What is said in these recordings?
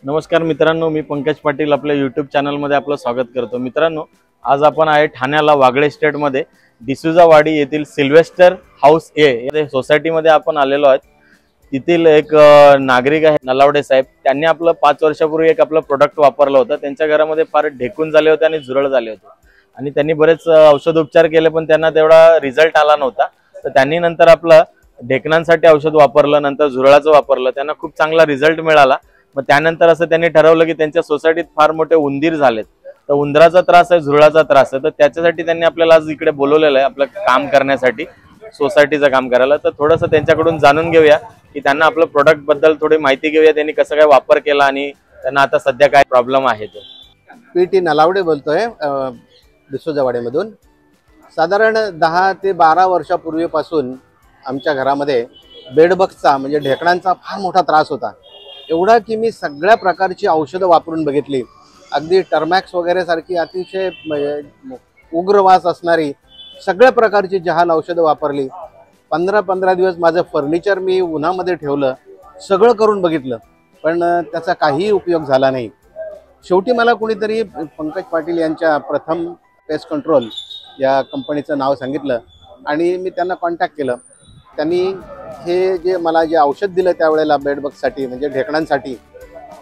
नमस्कार मित्रांनो, मी पंकज पाटील आपल्या यूट्यूब चॅनलमध्ये आपलं स्वागत करतो। मित्रांनो, आज आपण आहे ठाण्याला वागळे स्टेटमध्ये डिसुजावाडी येथील सिल्वेस्टर हाऊस ए या सोसायटीमध्ये आपण आलेलो आहोत। तिथील एक नागरिक आहे नलावडे साहेब, त्यांनी आपलं 5 वर्षापूर्वी एक आपलं प्रोडक्ट वापरलं होतं। त्यांच्या घरामध्ये फार ढेकून झाले होते आणि झुरळ झाले होते आणि त्यांनी बरेच औषधोपचार केले, पण त्यांना तेवढा रिझल्ट आला नव्हता। तर त्यांनी नंतर आपलं ढेकणांसाठी औषध वापरलं, नंतर झुरळाचं वापरलं, त्यांना खूप चांगला रिझल्ट मिळाला। मग त्यानंतर असं त्यांनी ठरवलं की त्यांच्या सोसायटीत फार मोठे उंदीर झालेत, तर उंदराचा त्रास आहे, झुरळाचा त्रास आहे। तर त्याच्यासाठी त्यांनी आपल्याला आज इकडे बोलवलेलं आहे आपलं काम करण्यासाठी, सोसायटीचं काम करायला। तर थोडंसं त्यांच्याकडून जाणून घेऊया की त्यांना आपलं प्रोडक्ट बद्दल थोडी माहिती घेऊया, त्यांनी कसं काय वापर केला आणि त्यांना आता सध्या काय प्रॉब्लेम आहे। तो पीटी नलावडे बोलतोय डिसोजावाडीमधून। साधारण 10 ते 12 वर्षापूर्वीपासून आमच्या घरामध्ये बेडबग्सचा म्हणजे ढेकणांचा फार मोठा त्रास होता। एवढा की मी सगळ्या प्रकारची औषधं वापरून बघितली, अगदी टर्मॅक्स वगैरे सारखी अतिशय उग्र वास असणारी सगळ्या प्रकारची जहाल औषधं वापरली। 15-15 दिवस माझं फर्निचर मी उन्हामध्ये ठेवलं, सगळं करून बघितलं, पण त्याचा काही उपयोग झाला नाही। शेवटी मला कोणीतरी पंकज पाटील यांच्या प्रथम पेस्ट कंट्रोल या कंपनीचं नाव सांगितलं आणि मी त्यांना कॉन्टॅक्ट केलं। त्यांनी हे जे मला जे औषध दिलं त्यावेळेला बेडबग्ससाठी म्हणजे ढेकणांसाठी,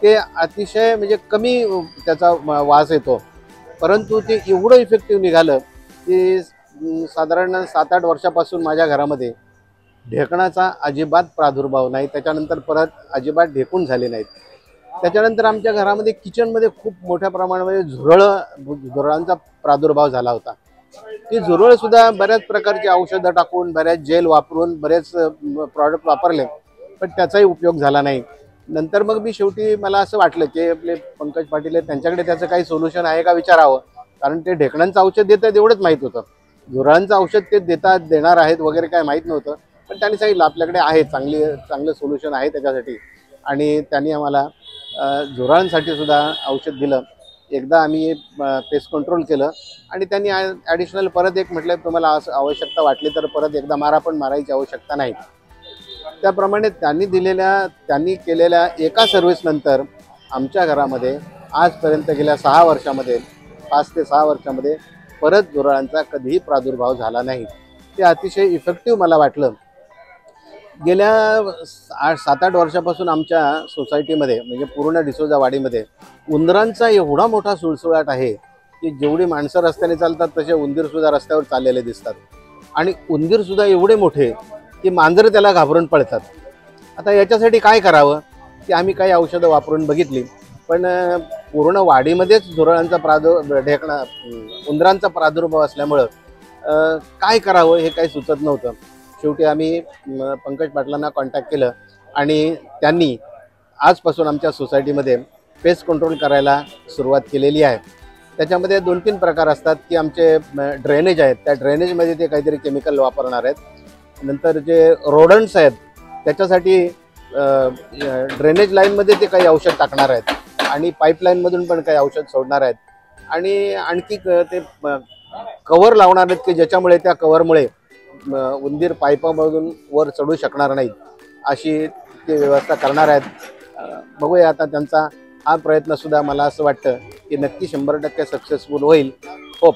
ते अतिशय म्हणजे कमी त्याचा वास येतो, परंतु ते एवढं इफेक्टिव्ह निघालं की साधारण 7-8 वर्षापासून माझ्या घरामध्ये ढेकणाचा अजिबात प्रादुर्भाव नाही। त्याच्यानंतर परत अजिबात ढेकून झाले नाहीत। त्याच्यानंतर आमच्या घरामध्ये किचनमध्ये खूप मोठ्या प्रमाणामध्ये झुरळांचा प्रादुर्भाव झाला होता। ती झुरळ सुद्धा बऱ्याच प्रकारची औषधं टाकून, बऱ्याच जेल वापरून, बरेच प्रॉडक्ट वापरले, पण त्याचाही उपयोग झाला नाही। नंतर मग मी शेवटी मला असं वाटलं की आपले पंकज पाटील त्यांच्याकडे त्याचं काही सोल्युशन आहे का विचारावं, कारण ते ढेकणांचं औषध देत आहेत एवढंच माहीत होतं, झुरळांचं औषध ते देणार आहेत वगैरे काय माहीत नव्हतं। पण त्यांनी सांगितलं आपल्याकडे आहे चांगलं सोल्युशन आहे त्याच्यासाठी, आणि त्यांनी आम्हाला झुरळांसाठी सुद्धा औषध दिलं। एकदा आम्ही पेस्ट कंट्रोल केलं आणि त्यांनी ॲडिशनल परत एक म्हटलं तुम्हाला असं आवश्यकता वाटली तर परत एकदा मारा, पण मारायची आवश्यकता नाही। त्याप्रमाणे त्यांनी केलेल्या एका सर्व्हिसनंतर आमच्या घरामध्ये आजपर्यंत गेल्या 6 वर्षामध्ये 5 ते 6 वर्षामध्ये परत झुरळांचा कधीही प्रादुर्भाव झाला नाही। ते अतिशय इफेक्टिव्ह मला वाटलं। गेल्या 7-8 वर्षापासून आमच्या सोसायटीमध्ये म्हणजे पूर्ण डिसोजावाडीमध्ये उंदरांचा एवढा मोठा सुळसुळाट आहे की जेवढी माणसं रस्त्याने चालतात तसे उंदीरसुद्धा रस्त्यावर चाललेले दिसतात, आणि उंदीरसुद्धा एवढे मोठे की मांजरं त्याला घाबरून पळतात। आता याच्यासाठी काय करावं की आम्ही काही औषधं वापरून बघितली, पण पूर्ण वाडीमध्येच झुरळांचा उंदरांचा प्रादुर्भाव असल्यामुळं काय करावं हे काही सुचत नव्हतं। शेवटी आम्ही पंकज पाटलांना कॉन्टॅक्ट केलं आणि त्यांनी आजपासून आमच्या सोसायटीमध्ये पेस्ट कंट्रोल करायला सुरुवात केलेली आहे। त्याच्यामध्ये 2-3 प्रकार असतात की आमचे ड्रेनेज आहेत, त्या ड्रेनेजमध्ये ते काहीतरी केमिकल वापरणार आहेत। नंतर जे रोडंट्स आहेत त्याच्यासाठी ड्रेनेज लाईनमध्ये ते काही औषध टाकणार आहेत आणि पाईपलाईनमधून पण काही औषध सोडणार आहेत, आणि आणखी ते कवर लावणार आहेत की ज्याच्यामुळे त्या कवरमुळे उंदीर पाईपामधून वर चढू शकणार नाहीत, अशी ते व्यवस्था करणार आहेत। बघूया आता त्यांचा हा प्रयत्नसुद्धा मला असं वाटतं की नक्की 100% सक्सेसफुल होईल। होप